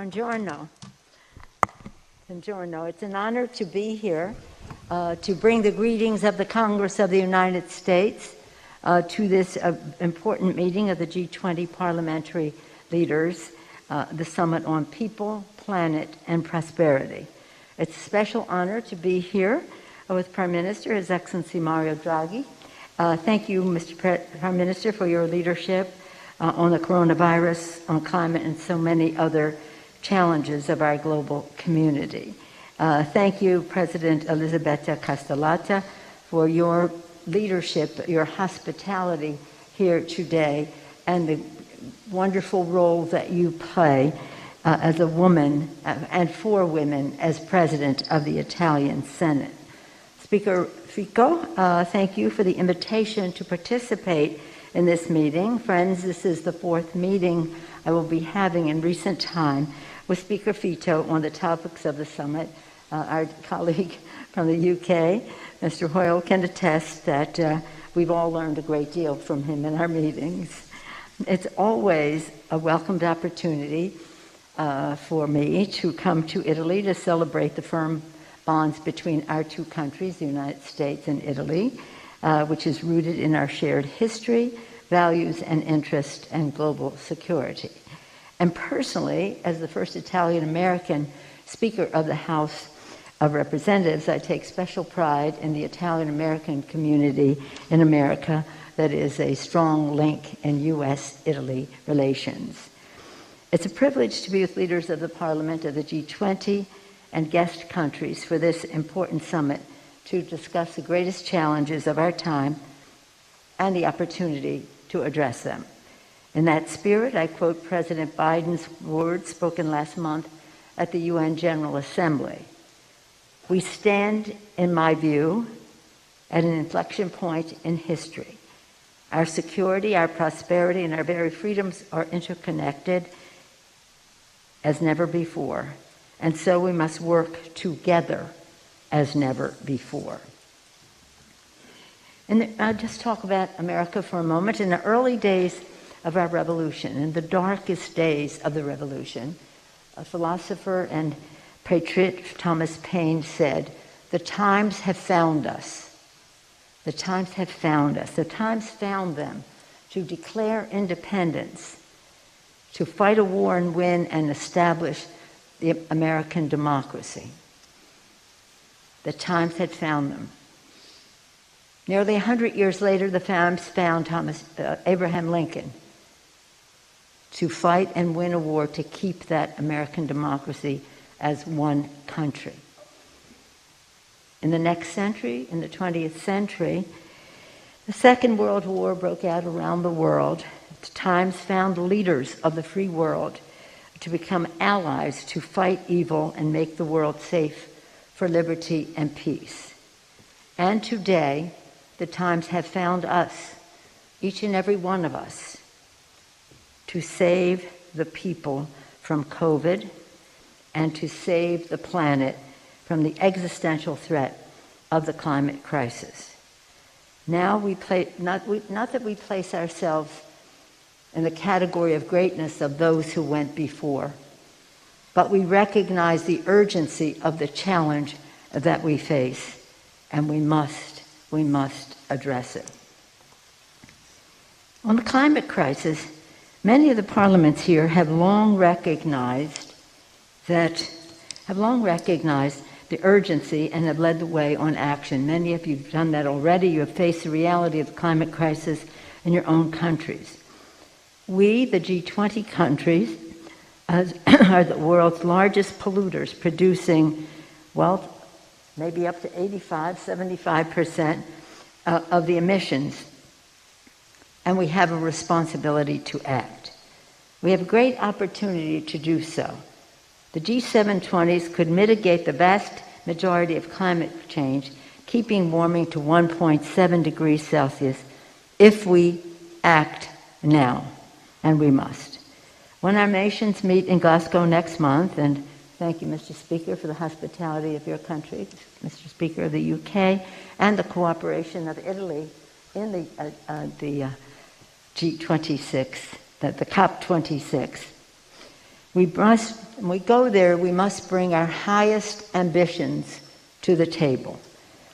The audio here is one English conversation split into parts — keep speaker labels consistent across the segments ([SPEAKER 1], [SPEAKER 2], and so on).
[SPEAKER 1] Buongiorno. Buongiorno. It's an honor to be here to bring the greetings of the Congress of the United States to this important meeting of the G20 Parliamentary leaders, the Summit on People, Planet, and Prosperity. It's a special honor to be here with Prime Minister, His Excellency Mario Draghi. Thank you, Mr. Prime Minister, for your leadership on the coronavirus, on climate, and so many other challenges of our global community. Thank you, President Elisabetta Castellata, for your leadership, your hospitality here today, and the wonderful role that you play as a woman and for women as President of the Italian Senate. Speaker Fico, thank you for the invitation to participate in this meeting. Friends, this is the fourth meeting I will be having in recent time with Speaker Fico on the topics of the summit. Our colleague from the UK, Mr. Hoyle, can attest that we've all learned a great deal from him in our meetings. It's always a welcomed opportunity for me to come to Italy to celebrate the firm bonds between our two countries, the United States and Italy, which is rooted in our shared history, values and interest, and global security. And personally, as the first Italian-American Speaker of the House of Representatives, I take special pride in the Italian-American community in America that is a strong link in U.S.-Italy relations. It's a privilege to be with leaders of the Parliament of the G20 and guest countries for this important summit to discuss the greatest challenges of our time and the opportunity to address them. In that spirit, I quote President Biden's words spoken last month at the UN General Assembly. We stand, in my view, at an inflection point in history. Our security, our prosperity, and our very freedoms are interconnected as never before. And so we must work together as never before. And I'll just talk about America for a moment. In the early days of our revolution, in the darkest days of the revolution, a philosopher and patriot, Thomas Paine, said, "The times have found us. The times have found us. The times found them to declare independence, to fight a war and win and establish the American democracy." The times had found them. Nearly 100 years later, the times found Abraham Lincoln to fight and win a war to keep that American democracy as one country. In the next century, in the 20th century, the Second World War broke out around the world. The times found the leaders of the free world to become allies to fight evil and make the world safe for liberty and peace. And today, the times have found us, each and every one of us, to save the people from COVID and to save the planet from the existential threat of the climate crisis. Now not that we place ourselves in the category of greatness of those who went before, but we recognize the urgency of the challenge that we face, and we must address it. On the climate crisis, many of the parliaments here have long recognized the urgency and have led the way on action. Many of you have done that already. You have faced the reality of the climate crisis in your own countries. We, the G20 countries, are the world's largest polluters, producing, well, maybe up to 75% of the emissions. And we have a responsibility to act. We have a great opportunity to do so. The G720s could mitigate the vast majority of climate change, keeping warming to 1.7 degrees Celsius if we act now, and we must. When our nations meet in Glasgow next month, and thank you, Mr. Speaker, for the hospitality of your country, Mr. Speaker of the UK, and the cooperation of Italy in the G26, the COP26. When we go there, we must bring our highest ambitions to the table.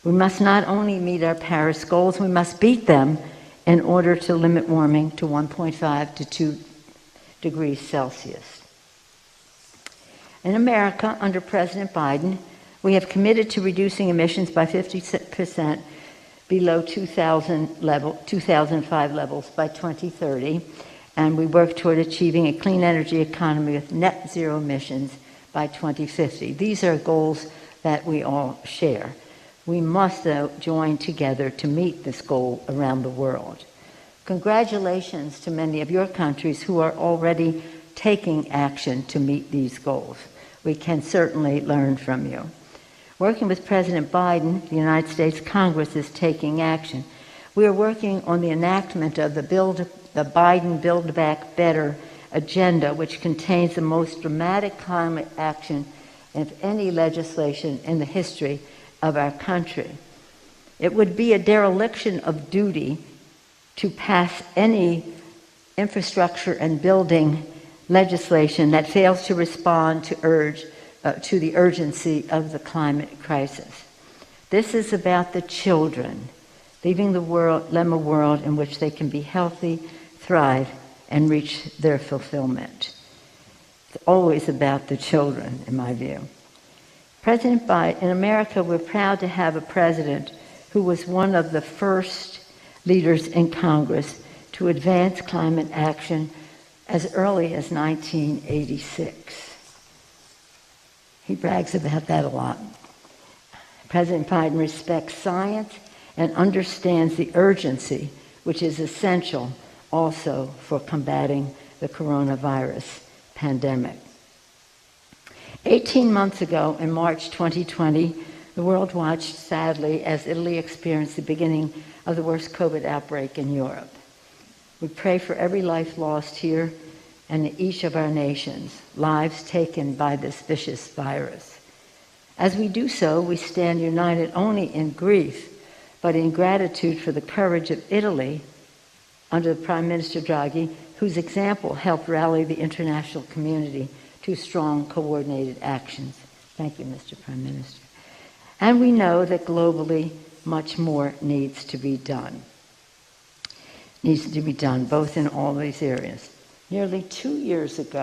[SPEAKER 1] We must not only meet our Paris goals, we must beat them in order to limit warming to 1.5 to 2 degrees Celsius. In America, under President Biden, we have committed to reducing emissions by 50% below 2005 levels by 2030, and we work toward achieving a clean energy economy with net zero emissions by 2050. These are goals that we all share. We must, though, join together to meet this goal around the world. Congratulations to many of your countries who are already taking action to meet these goals. We can certainly learn from you. Working with President Biden, the United States Congress is taking action. We are working on the enactment of the Biden Build Back Better agenda, which contains the most dramatic climate action of any legislation in the history of our country. It would be a dereliction of duty to pass any infrastructure and building legislation that fails to respond to the urgency of the climate crisis. This is about the children, leaving them a world in which they can be healthy, thrive, and reach their fulfillment. It's always about the children, in my view. President Biden, in America, we're proud to have a president who was one of the first leaders in Congress to advance climate action as early as 1986. He brags about that a lot. President Biden respects science and understands the urgency, which is essential also for combating the coronavirus pandemic. 18 months ago, in March 2020, the world watched sadly as Italy experienced the beginning of the worst COVID outbreak in Europe. We pray for every life lost here and in each of our nations, lives taken by this vicious virus. As we do so, we stand united only in grief, but in gratitude for the courage of Italy under Prime Minister Draghi, whose example helped rally the international community to strong, coordinated actions. Thank you, Mr. Prime Minister. And we know that globally, much more needs to be done. Needs to be done, both in all these areas. Nearly 2 years into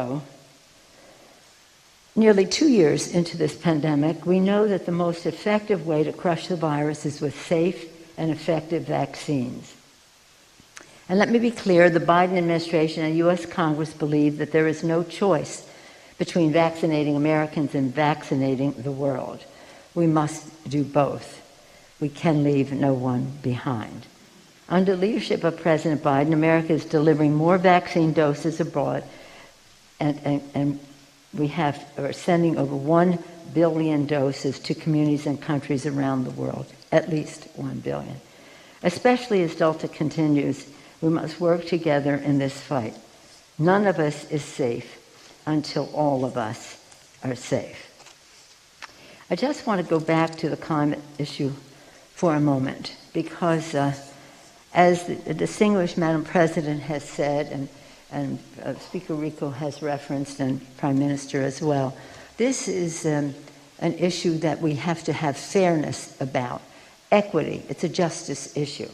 [SPEAKER 1] this pandemic, we know that the most effective way to crush the virus is with safe and effective vaccines. And let me be clear, the Biden administration and U.S. Congress believe that there is no choice between vaccinating Americans and vaccinating the world. We must do both. We can leave no one behind. Under the leadership of President Biden, America is delivering more vaccine doses abroad, and we're sending over 1 billion doses to communities and countries around the world, at least 1 billion. Especially as Delta continues, we must work together in this fight. None of us is safe until all of us are safe. I just want to go back to the climate issue for a moment, because as the distinguished Madam President has said, and Speaker Rico has referenced, and Prime Minister as well, this is an issue that we have to have fairness about. Equity, it's a justice issue.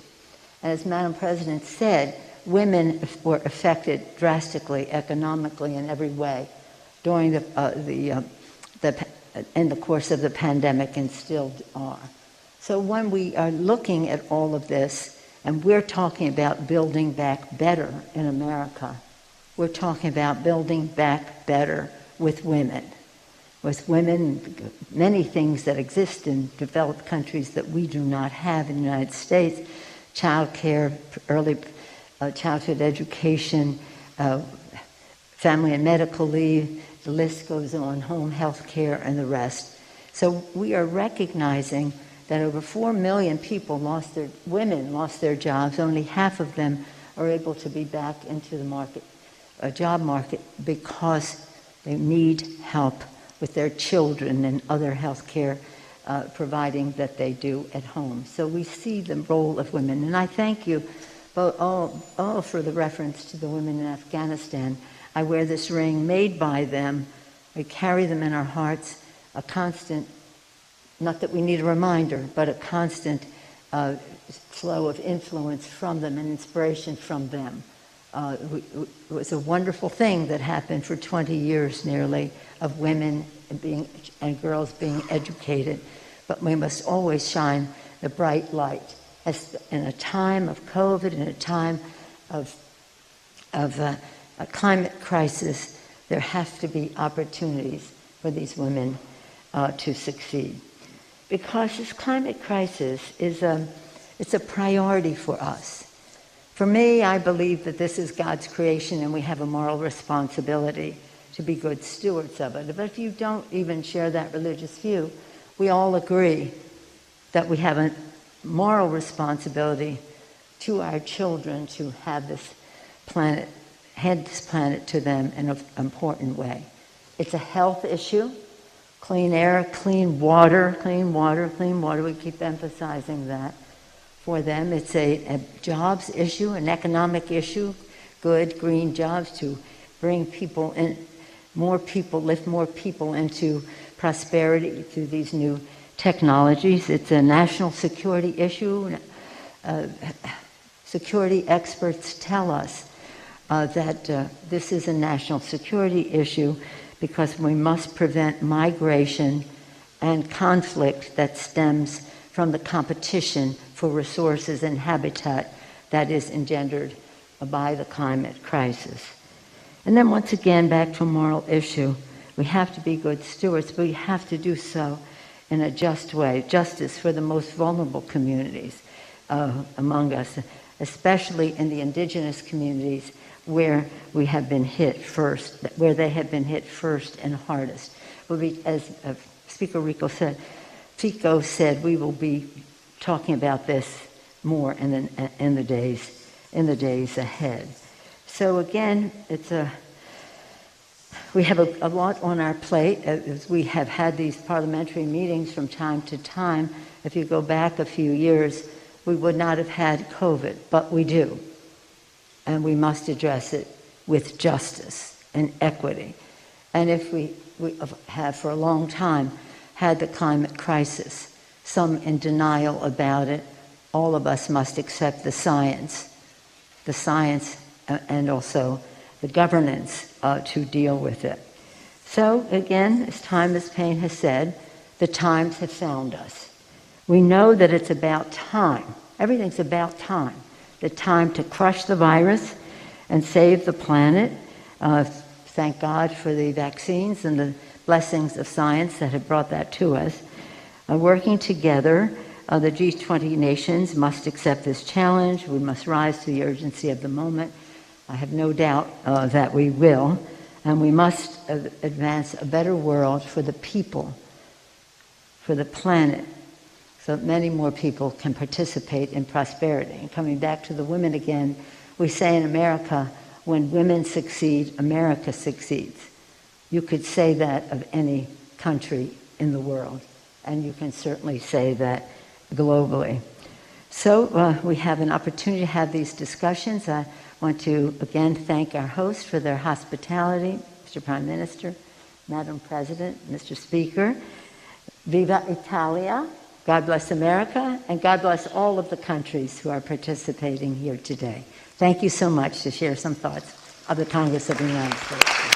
[SPEAKER 1] As Madam President said, women were affected drastically, economically, in every way during in the course of the pandemic, and still are. So when we are looking at all of this, and we're talking about building back better in America, we're talking about building back better with women. With women, many things that exist in developed countries that we do not have in the United States: child care, early childhood education, family and medical leave, the list goes on, home health care, and the rest. So we are recognizing that over 4 million women lost their jobs. Only half of them are able to be back into the job market, because they need help with their children and other health care providing that they do at home. So we see the role of women. And I thank you all for the reference to the women in Afghanistan. I wear this ring made by them. We carry them in our hearts, a constant, not that we need a reminder, but a constant flow of influence from them and inspiration from them. It was a wonderful thing that happened for 20 years nearly of women and girls being educated. But we must always shine the bright light. As in a time of COVID, in a time of a climate crisis, there have to be opportunities for these women to succeed. Because this climate crisis it's a priority for us. For me, I believe that this is God's creation and we have a moral responsibility to be good stewards of it. But if you don't even share that religious view, we all agree that we have a moral responsibility to our children to have this planet, hand this planet to them in an important way. It's a health issue. Clean air, clean water, clean water, clean water. We keep emphasizing that for them. It's a jobs issue, an economic issue, good green jobs to bring people in, more people, lift more people into prosperity through these new technologies. It's a national security issue. Security experts tell us that this is a national security issue because we must prevent migration and conflict that stems from the competition for resources and habitat that is engendered by the climate crisis. And then once again, back to a moral issue. We have to be good stewards, but we have to do so in a just way, justice for the most vulnerable communities among us, especially in the indigenous communities where we have been hit first, where they have been hit first and hardest. As Speaker Fico said, we will be talking about this more in the days ahead. So again, we have a lot on our plate. As we have had these parliamentary meetings from time to time. If you go back a few years, we would not have had COVID, but we do. And we must address it with justice and equity. And if we have for a long time had the climate crisis, some in denial about it, all of us must accept the science and also the governance to deal with it. So again, as Thomas Paine has said, the times have found us. We know that it's about time. Everything's about time. The time to crush the virus and save the planet. Thank God for the vaccines and the blessings of science that have brought that to us. Working together, the G20 nations must accept this challenge. We must rise to the urgency of the moment. I have no doubt that we will. And we must advance a better world for the people, for the planet, so that many more people can participate in prosperity. And coming back to the women again, we say in America, when women succeed, America succeeds. You could say that of any country in the world, and you can certainly say that globally. So we have an opportunity to have these discussions. I want to again thank our hosts for their hospitality, Mr. Prime Minister, Madam President, Mr. Speaker. Viva Italia! God bless America, and God bless all of the countries who are participating here today. Thank you so much to share some thoughts of the Congress of the United States.